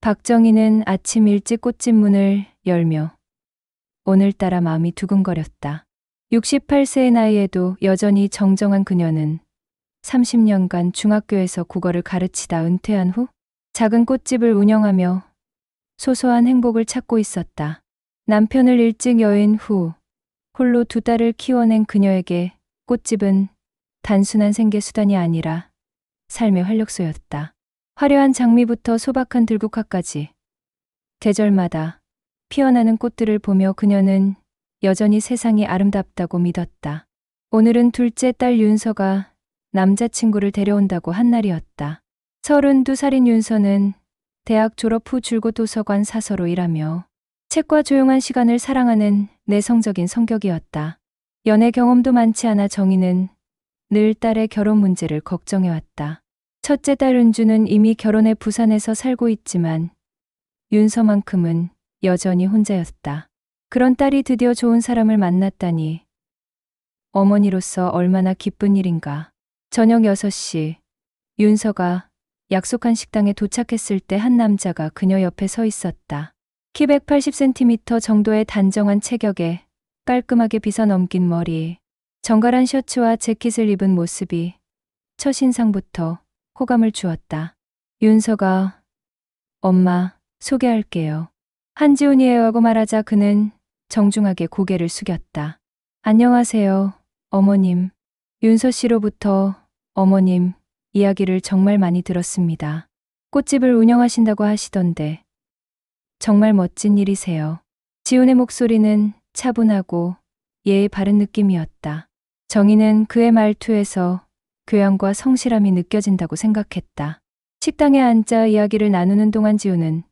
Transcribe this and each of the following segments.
박정희는 아침 일찍 꽃집 문을 열며 오늘따라 마음이 두근거렸다. 68세의 나이에도 여전히 정정한 그녀는 30년간 중학교에서 국어를 가르치다 은퇴한 후 작은 꽃집을 운영하며 소소한 행복을 찾고 있었다. 남편을 일찍 여인 후 홀로 두 딸을 키워낸 그녀에게 꽃집은 단순한 생계수단이 아니라 삶의 활력소였다. 화려한 장미부터 소박한 들국화까지 계절마다 피어나는 꽃들을 보며 그녀는 여전히 세상이 아름답다고 믿었다. 오늘은 둘째 딸 윤서가 남자친구를 데려온다고 한 날이었다. 32살인 윤서는 대학 졸업 후 줄곧 도서관 사서로 일하며 책과 조용한 시간을 사랑하는 내성적인 성격이었다. 연애 경험도 많지 않아 정희는 늘 딸의 결혼 문제를 걱정해왔다. 첫째 딸 은주는 이미 결혼해 부산에서 살고 있지만 윤서만큼은 여전히 혼자였다. 그런 딸이 드디어 좋은 사람을 만났다니 어머니로서 얼마나 기쁜 일인가. 저녁 6시 윤서가 약속한 식당에 도착했을 때 한 남자가 그녀 옆에 서 있었다. 키 180cm 정도의 단정한 체격에 깔끔하게 빗어 넘긴 머리, 정갈한 셔츠와 재킷을 입은 모습이 첫인상부터 호감을 주었다. 윤서가 엄마 소개할게요. 한지훈이에요 하고 말하자 그는 정중하게 고개를 숙였다. 안녕하세요 어머님. 윤서 씨로부터 어머님 이야기를 정말 많이 들었습니다. 꽃집을 운영하신다고 하시던데 정말 멋진 일이세요. 지훈의 목소리는 차분하고 예의 바른 느낌이었다. 정희는 그의 말투에서 교양과 성실함이 느껴진다고 생각했다. 식당에 앉아 이야기를 나누는 동안 지훈은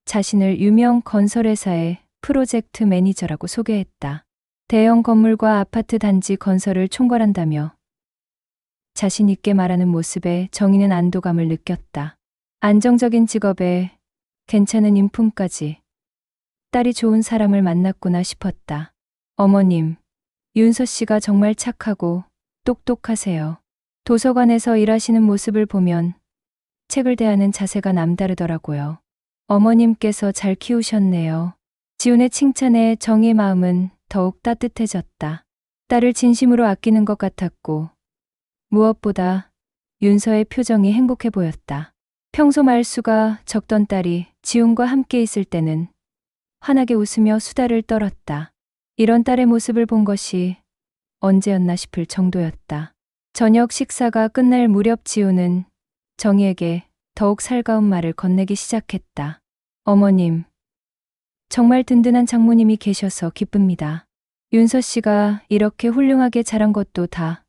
자신을 유명 건설회사의 프로젝트 매니저라고 소개했다. 대형 건물과 아파트 단지 건설을 총괄한다며 자신 있게 말하는 모습에 정희는 안도감을 느꼈다. 안정적인 직업에 괜찮은 인품까지 딸이 좋은 사람을 만났구나 싶었다. 어머님, 윤서 씨가 정말 착하고 똑똑하세요. 도서관에서 일하시는 모습을 보면 책을 대하는 자세가 남다르더라고요. 어머님께서 잘 키우셨네요. 지훈의 칭찬에 정희의 마음은 더욱 따뜻해졌다. 딸을 진심으로 아끼는 것 같았고 무엇보다 윤서의 표정이 행복해 보였다. 평소 말수가 적던 딸이 지훈과 함께 있을 때는 환하게 웃으며 수다를 떨었다. 이런 딸의 모습을 본 것이 언제였나 싶을 정도였다. 저녁 식사가 끝날 무렵 지훈은 정희에게 더욱 살가운 말을 건네기 시작했다. 어머님, 정말 든든한 장모님이 계셔서 기쁩니다. 윤서 씨가 이렇게 훌륭하게 자란 것도 다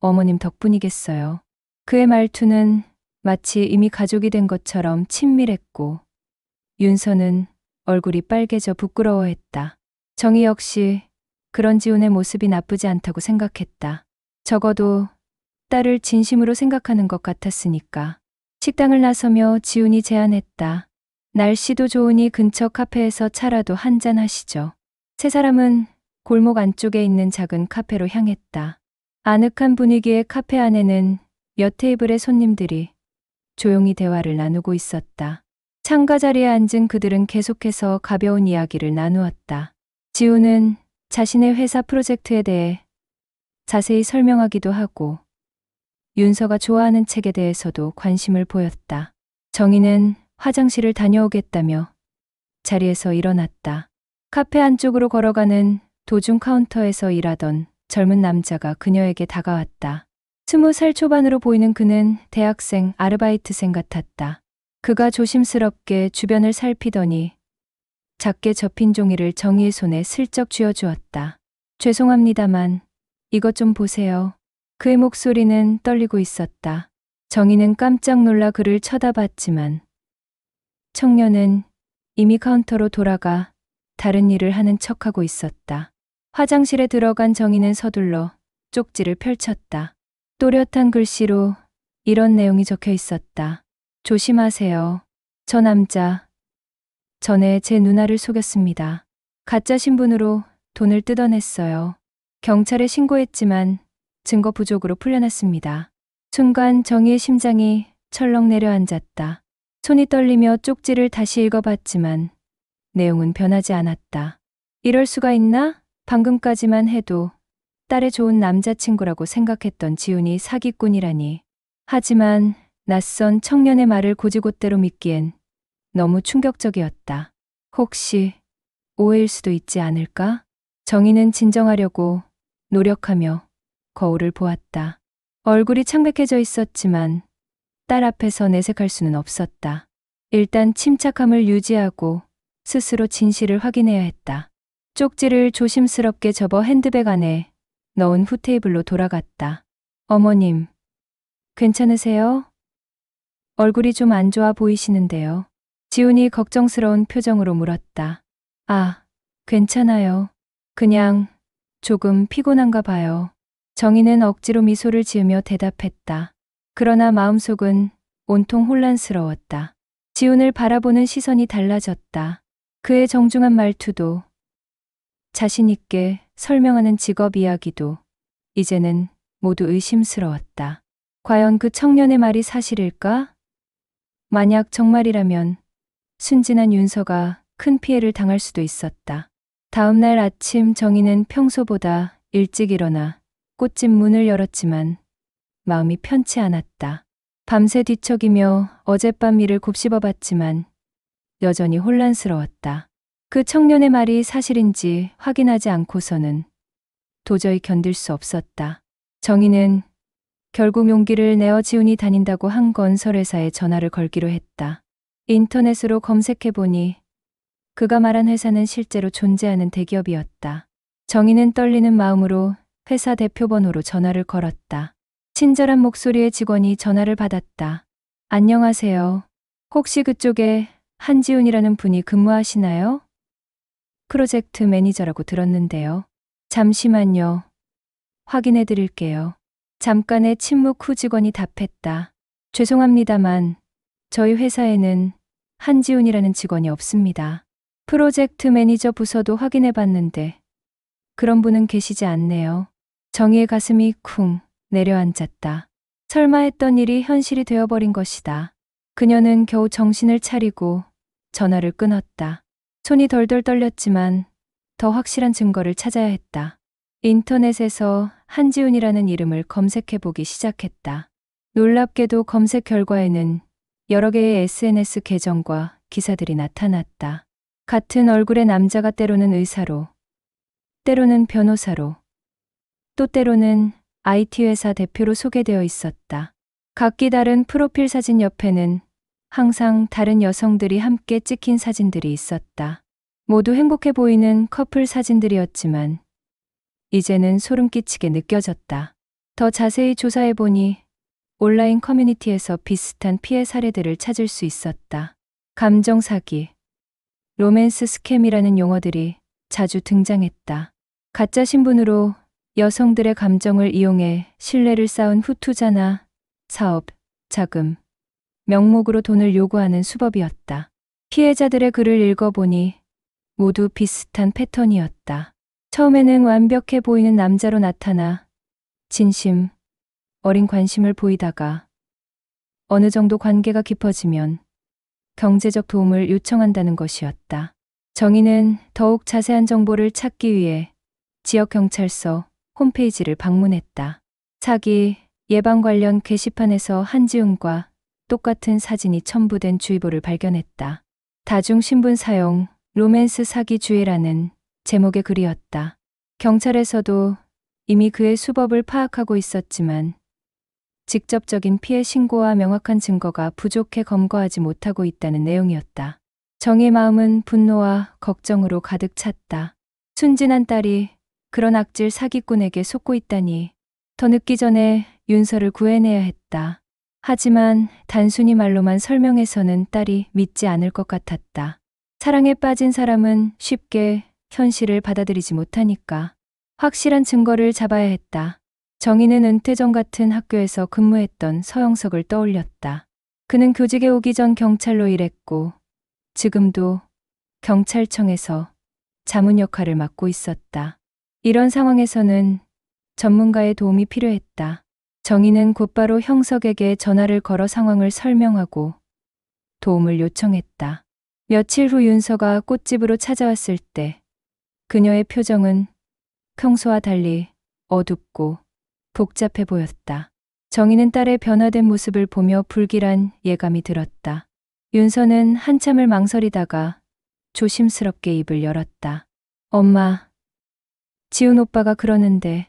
어머님 덕분이겠어요. 그의 말투는 마치 이미 가족이 된 것처럼 친밀했고 윤서는 얼굴이 빨개져 부끄러워했다. 정희 역시 그런 지훈의 모습이 나쁘지 않다고 생각했다. 적어도 딸을 진심으로 생각하는 것 같았으니까. 식당을 나서며 지훈이 제안했다. 날씨도 좋으니 근처 카페에서 차라도 한잔 하시죠. 세 사람은 골목 안쪽에 있는 작은 카페로 향했다. 아늑한 분위기의 카페 안에는 몇 테이블의 손님들이 조용히 대화를 나누고 있었다. 창가 자리에 앉은 그들은 계속해서 가벼운 이야기를 나누었다. 지훈은 자신의 회사 프로젝트에 대해 자세히 설명하기도 하고 윤서가 좋아하는 책에 대해서도 관심을 보였다. 정희는 화장실을 다녀오겠다며 자리에서 일어났다. 카페 안쪽으로 걸어가는 도중 카운터에서 일하던 젊은 남자가 그녀에게 다가왔다. 20살 초반으로 보이는 그는 대학생 아르바이트생 같았다. 그가 조심스럽게 주변을 살피더니 작게 접힌 종이를 정희의 손에 슬쩍 쥐어주었다. 죄송합니다만 이것 좀 보세요. 그의 목소리는 떨리고 있었다. 정희는 깜짝 놀라 그를 쳐다봤지만 청년은 이미 카운터로 돌아가 다른 일을 하는 척하고 있었다. 화장실에 들어간 정희는 서둘러 쪽지를 펼쳤다. 또렷한 글씨로 이런 내용이 적혀 있었다. 조심하세요. 저 남자 전에 제 누나를 속였습니다. 가짜 신분으로 돈을 뜯어냈어요. 경찰에 신고했지만 증거 부족으로 풀려났습니다. 순간 정희의 심장이 철렁 내려앉았다. 손이 떨리며 쪽지를 다시 읽어봤지만 내용은 변하지 않았다. 이럴 수가 있나? 방금까지만 해도 딸의 좋은 남자친구라고 생각했던 지훈이 사기꾼이라니. 하지만 낯선 청년의 말을 곧이곧대로 믿기엔 너무 충격적이었다. 혹시 오해일 수도 있지 않을까? 정희는 진정하려고 노력하며 거울을 보았다. 얼굴이 창백해져 있었지만 딸 앞에서 내색할 수는 없었다. 일단 침착함을 유지하고 스스로 진실을 확인해야 했다. 쪽지를 조심스럽게 접어 핸드백 안에 넣은 후 테이블로 돌아갔다. 어머님, 괜찮으세요? 얼굴이 좀 안 좋아 보이시는데요. 지훈이 걱정스러운 표정으로 물었다. 아, 괜찮아요. 그냥 조금 피곤한가 봐요. 정희는 억지로 미소를 지으며 대답했다. 그러나 마음속은 온통 혼란스러웠다. 지훈을 바라보는 시선이 달라졌다. 그의 정중한 말투도 자신 있게 설명하는 직업 이야기도 이제는 모두 의심스러웠다. 과연 그 청년의 말이 사실일까? 만약 정말이라면 순진한 윤서가 큰 피해를 당할 수도 있었다. 다음 날 아침 정희는 평소보다 일찍 일어나 꽃집 문을 열었지만 마음이 편치 않았다. 밤새 뒤척이며 어젯밤 일을 곱씹어봤지만 여전히 혼란스러웠다. 그 청년의 말이 사실인지 확인하지 않고서는 도저히 견딜 수 없었다. 정희는 결국 용기를 내어 지훈이 다닌다고 한 건설회사에 전화를 걸기로 했다. 인터넷으로 검색해보니 그가 말한 회사는 실제로 존재하는 대기업이었다. 정희는 떨리는 마음으로 회사 대표 번호로 전화를 걸었다. 친절한 목소리의 직원이 전화를 받았다. 안녕하세요. 혹시 그쪽에 한지훈이라는 분이 근무하시나요? 프로젝트 매니저라고 들었는데요. 잠시만요. 확인해 드릴게요. 잠깐의 침묵 후 직원이 답했다. 죄송합니다만 저희 회사에는 한지훈이라는 직원이 없습니다. 프로젝트 매니저 부서도 확인해 봤는데 그런 분은 계시지 않네요. 정희의 가슴이 쿵 내려앉았다. 설마 했던 일이 현실이 되어버린 것이다. 그녀는 겨우 정신을 차리고 전화를 끊었다. 손이 덜덜 떨렸지만 더 확실한 증거를 찾아야 했다. 인터넷에서 한지훈이라는 이름을 검색해보기 시작했다. 놀랍게도 검색 결과에는 여러 개의 SNS 계정과 기사들이 나타났다. 같은 얼굴의 남자가 때로는 의사로, 때로는 변호사로, 또 때로는 IT 회사 대표로 소개되어 있었다. 각기 다른 프로필 사진 옆에는 항상 다른 여성들이 함께 찍힌 사진들이 있었다. 모두 행복해 보이는 커플 사진들이었지만 이제는 소름 끼치게 느껴졌다. 더 자세히 조사해보니 온라인 커뮤니티에서 비슷한 피해 사례들을 찾을 수 있었다. 감정 사기, 로맨스 스캠이라는 용어들이 자주 등장했다. 가짜 신분으로 여성들의 감정을 이용해 신뢰를 쌓은 후 투자나 사업, 자금, 명목으로 돈을 요구하는 수법이었다. 피해자들의 글을 읽어보니 모두 비슷한 패턴이었다. 처음에는 완벽해 보이는 남자로 나타나 진심, 어린 관심을 보이다가 어느 정도 관계가 깊어지면 경제적 도움을 요청한다는 것이었다. 정희는 더욱 자세한 정보를 찾기 위해 지역경찰서 홈페이지를 방문했다. 사기, 예방 관련 게시판에서 한지훈과 똑같은 사진이 첨부된 주의보를 발견했다. 다중신분 사용, 로맨스 사기 주의라는 제목의 글이었다. 경찰에서도 이미 그의 수법을 파악하고 있었지만 직접적인 피해 신고와 명확한 증거가 부족해 검거하지 못하고 있다는 내용이었다. 정희의 마음은 분노와 걱정으로 가득 찼다. 순진한 딸이 그런 악질 사기꾼에게 속고 있다니. 더 늦기 전에 윤서를 구해내야 했다. 하지만 단순히 말로만 설명해서는 딸이 믿지 않을 것 같았다. 사랑에 빠진 사람은 쉽게 현실을 받아들이지 못하니까 확실한 증거를 잡아야 했다. 정희는 은퇴 전 같은 학교에서 근무했던 서영석을 떠올렸다. 그는 교직에 오기 전 경찰로 일했고 지금도 경찰청에서 자문 역할을 맡고 있었다. 이런 상황에서는 전문가의 도움이 필요했다. 정희는 곧바로 형석에게 전화를 걸어 상황을 설명하고 도움을 요청했다. 며칠 후 윤서가 꽃집으로 찾아왔을 때 그녀의 표정은 평소와 달리 어둡고 복잡해 보였다. 정희는 딸의 변화된 모습을 보며 불길한 예감이 들었다. 윤서는 한참을 망설이다가 조심스럽게 입을 열었다. 엄마, 지훈 오빠가 그러는데.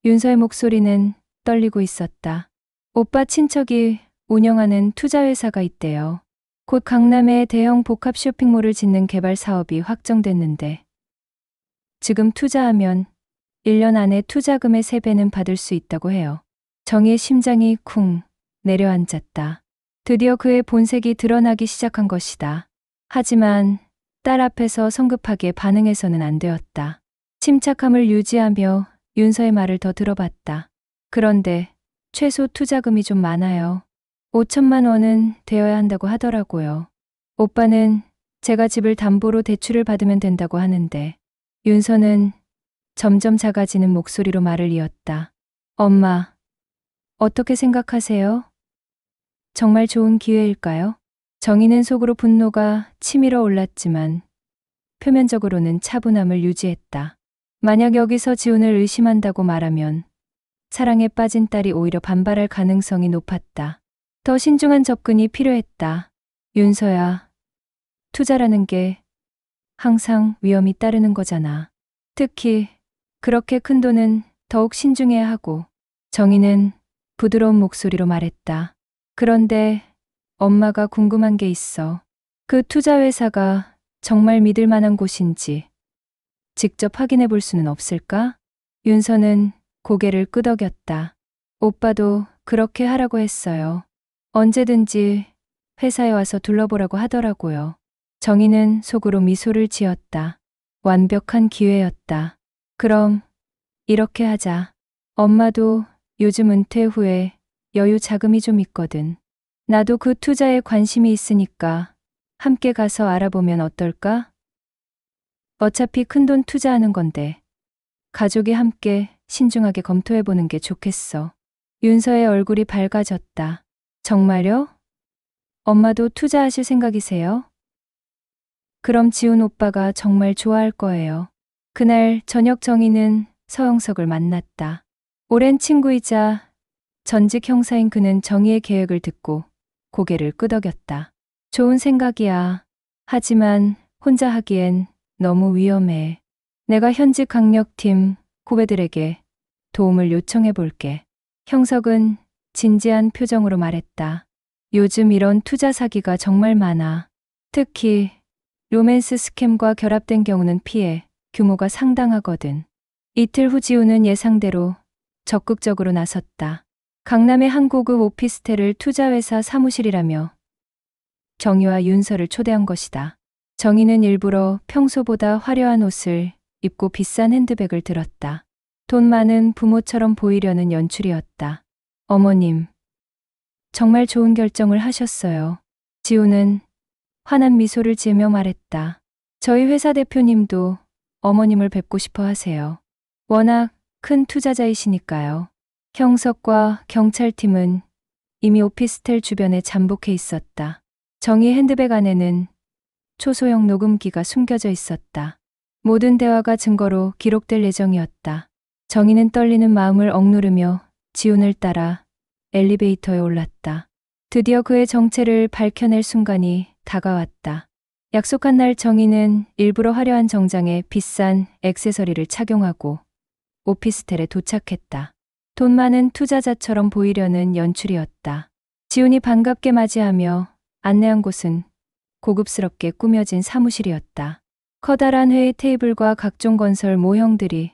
윤서의 목소리는 떨리고 있었다. 오빠 친척이 운영하는 투자회사가 있대요. 곧 강남에 대형 복합 쇼핑몰을 짓는 개발 사업이 확정됐는데 지금 투자하면 1년 안에 투자금의 3배는 받을 수 있다고 해요. 정희의 심장이 쿵 내려앉았다. 드디어 그의 본색이 드러나기 시작한 것이다. 하지만 딸 앞에서 성급하게 반응해서는 안 되었다. 침착함을 유지하며 윤서의 말을 더 들어봤다. 그런데 최소 투자금이 좀 많아요. 5천만 원은 되어야 한다고 하더라고요. 오빠는 제가 집을 담보로 대출을 받으면 된다고 하는데. 윤서는 점점 작아지는 목소리로 말을 이었다. 엄마, 어떻게 생각하세요? 정말 좋은 기회일까요? 정희는 속으로 분노가 치밀어 올랐지만 표면적으로는 차분함을 유지했다. 만약 여기서 지훈을 의심한다고 말하면 사랑에 빠진 딸이 오히려 반발할 가능성이 높았다. 더 신중한 접근이 필요했다. 윤서야, 투자라는 게 항상 위험이 따르는 거잖아. 특히 그렇게 큰 돈은 더욱 신중해야 하고. 정희는 부드러운 목소리로 말했다. 그런데 엄마가 궁금한 게 있어. 그 투자회사가 정말 믿을 만한 곳인지 직접 확인해 볼 수는 없을까? 윤서는 고개를 끄덕였다. 오빠도 그렇게 하라고 했어요. 언제든지 회사에 와서 둘러보라고 하더라고요. 정희는 속으로 미소를 지었다. 완벽한 기회였다. 그럼 이렇게 하자. 엄마도 요즘 은퇴 후에 여유 자금이 좀 있거든. 나도 그 투자에 관심이 있으니까 함께 가서 알아보면 어떨까? 어차피 큰돈 투자하는 건데 가족이 함께 신중하게 검토해보는 게 좋겠어. 윤서의 얼굴이 밝아졌다. 정말요? 엄마도 투자하실 생각이세요? 그럼 지훈 오빠가 정말 좋아할 거예요. 그날 저녁 정희는 서영석을 만났다. 오랜 친구이자 전직 형사인 그는 정희의 계획을 듣고 고개를 끄덕였다. 좋은 생각이야. 하지만 혼자 하기엔 너무 위험해. 내가 현직 강력팀 후배들에게 도움을 요청해 볼게. 형석은 진지한 표정으로 말했다. 요즘 이런 투자 사기가 정말 많아. 특히 로맨스 스캠과 결합된 경우는 피해 규모가 상당하거든. 이틀 후 지훈은 예상대로 적극적으로 나섰다. 강남의 한 고급 오피스텔을 투자회사 사무실이라며 정희와 윤서를 초대한 것이다. 정희는 일부러 평소보다 화려한 옷을 입고 비싼 핸드백을 들었다. 돈 많은 부모처럼 보이려는 연출이었다. 어머님, 정말 좋은 결정을 하셨어요. 지훈은 환한 미소를 지으며 말했다. 저희 회사 대표님도 어머님을 뵙고 싶어 하세요. 워낙 큰 투자자이시니까요. 형석과 경찰팀은 이미 오피스텔 주변에 잠복해 있었다. 정희 핸드백 안에는 초소형 녹음기가 숨겨져 있었다. 모든 대화가 증거로 기록될 예정이었다. 정희는 떨리는 마음을 억누르며 지훈을 따라 엘리베이터에 올랐다. 드디어 그의 정체를 밝혀낼 순간이 다가왔다. 약속한 날 정희는 일부러 화려한 정장에 비싼 액세서리를 착용하고 오피스텔에 도착했다. 돈 많은 투자자처럼 보이려는 연출이었다. 지훈이 반갑게 맞이하며 안내한 곳은 고급스럽게 꾸며진 사무실이었다. 커다란 회의 테이블과 각종 건설 모형들이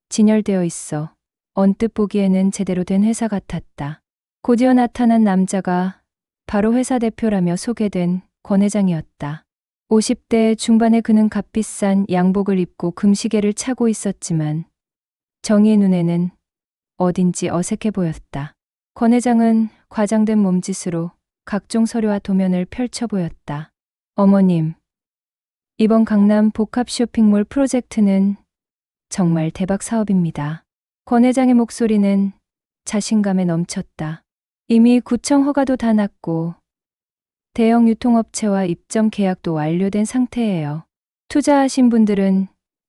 진열되어 있어 언뜻 보기에는 제대로 된 회사 같았다. 곧이어 나타난 남자가 바로 회사 대표라며 소개된 권 회장이었다. 50대 중반의 그는 값비싼 양복을 입고 금시계를 차고 있었지만 정희의 눈에는 어딘지 어색해 보였다. 권 회장은 과장된 몸짓으로 각종 서류와 도면을 펼쳐 보였다. 어머님, 이번 강남 복합 쇼핑몰 프로젝트는 정말 대박 사업입니다. 권 회장의 목소리는 자신감에 넘쳤다. 이미 구청 허가도 다 났고 대형 유통업체와 입점 계약도 완료된 상태예요. 투자하신 분들은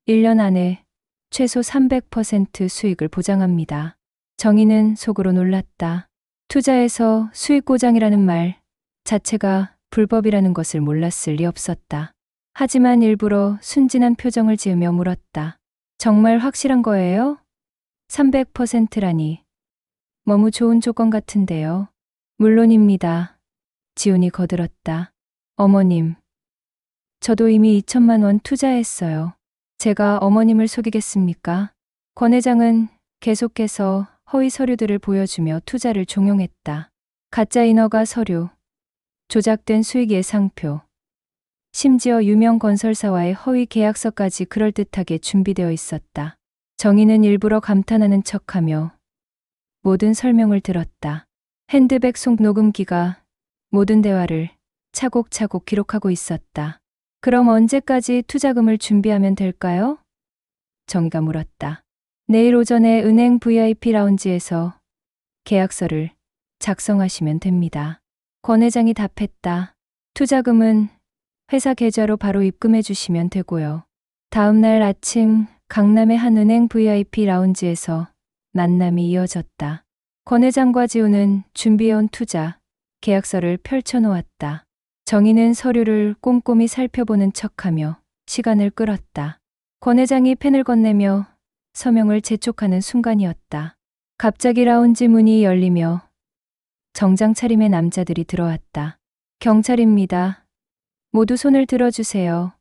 1년 안에 최소 300% 수익을 보장합니다. 정희는 속으로 놀랐다. 투자에서 수익 보장이라는 말 자체가 불법이라는 것을 몰랐을 리 없었다. 하지만 일부러 순진한 표정을 지으며 물었다. 정말 확실한 거예요? 300%라니. 너무 좋은 조건 같은데요. 물론입니다. 지훈이 거들었다. 어머님, 저도 이미 2천만 원 투자했어요. 제가 어머님을 속이겠습니까? 권 회장은 계속해서 허위 서류들을 보여주며 투자를 종용했다. 가짜 인허가 서류, 조작된 수익 예상표, 심지어 유명 건설사와의 허위 계약서까지 그럴듯하게 준비되어 있었다. 정희는 일부러 감탄하는 척하며 모든 설명을 들었다. 핸드백 속 녹음기가 모든 대화를 차곡차곡 기록하고 있었다. 그럼 언제까지 투자금을 준비하면 될까요? 정희가 물었다. 내일 오전에 은행 VIP 라운지에서 계약서를 작성하시면 됩니다. 권 회장이 답했다. 투자금은 회사 계좌로 바로 입금해 주시면 되고요. 다음 날 아침 강남의 한 은행 VIP 라운지에서 만남이 이어졌다. 권 회장과 지훈은 준비해온 투자 계약서를 펼쳐놓았다. 정희는 서류를 꼼꼼히 살펴보는 척하며 시간을 끌었다. 권 회장이 펜을 건네며 서명을 재촉하는 순간이었다. 갑자기 라운지 문이 열리며 정장 차림의 남자들이 들어왔다. 경찰입니다. 모두 손을 들어주세요.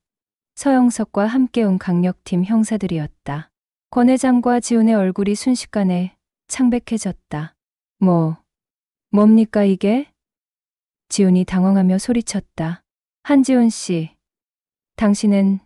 서영석과 함께 온 강력팀 형사들이었다. 권 회장과 지훈의 얼굴이 순식간에 창백해졌다. 뭡니까 이게? 지훈이 당황하며 소리쳤다. 한지훈 씨, 당신은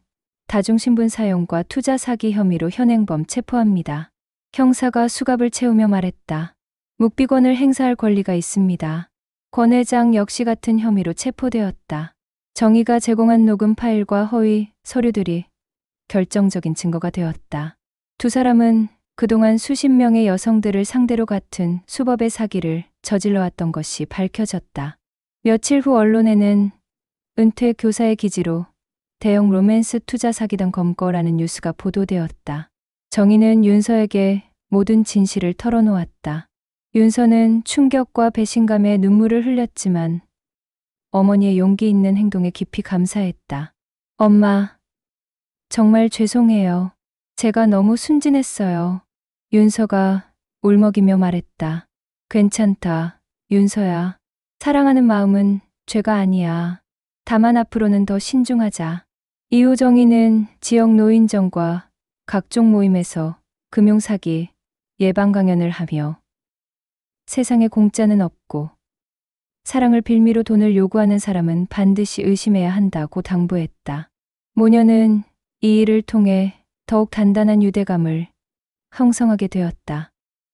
다중신분 사용과 투자 사기 혐의로 현행범 체포합니다. 형사가 수갑을 채우며 말했다. 묵비권을 행사할 권리가 있습니다. 권 회장 역시 같은 혐의로 체포되었다. 정희가 제공한 녹음 파일과 허위 서류들이 결정적인 증거가 되었다. 두 사람은 그동안 수십 명의 여성들을 상대로 같은 수법의 사기를 저질러왔던 것이 밝혀졌다. 며칠 후 언론에는 은퇴 교사의 기지로 대형 로맨스 투자 사기단 검거라는 뉴스가 보도되었다. 정희는 윤서에게 모든 진실을 털어놓았다. 윤서는 충격과 배신감에 눈물을 흘렸지만 어머니의 용기 있는 행동에 깊이 감사했다. 엄마, 정말 죄송해요. 제가 너무 순진했어요. 윤서가 울먹이며 말했다. 괜찮다, 윤서야. 사랑하는 마음은 죄가 아니야. 다만 앞으로는 더 신중하자. 이후 정희는 지역 노인정과 각종 모임에서 금융사기 예방 강연을 하며 세상에 공짜는 없고 사랑을 빌미로 돈을 요구하는 사람은 반드시 의심해야 한다고 당부했다. 모녀는 이 일을 통해 더욱 단단한 유대감을 형성하게 되었다.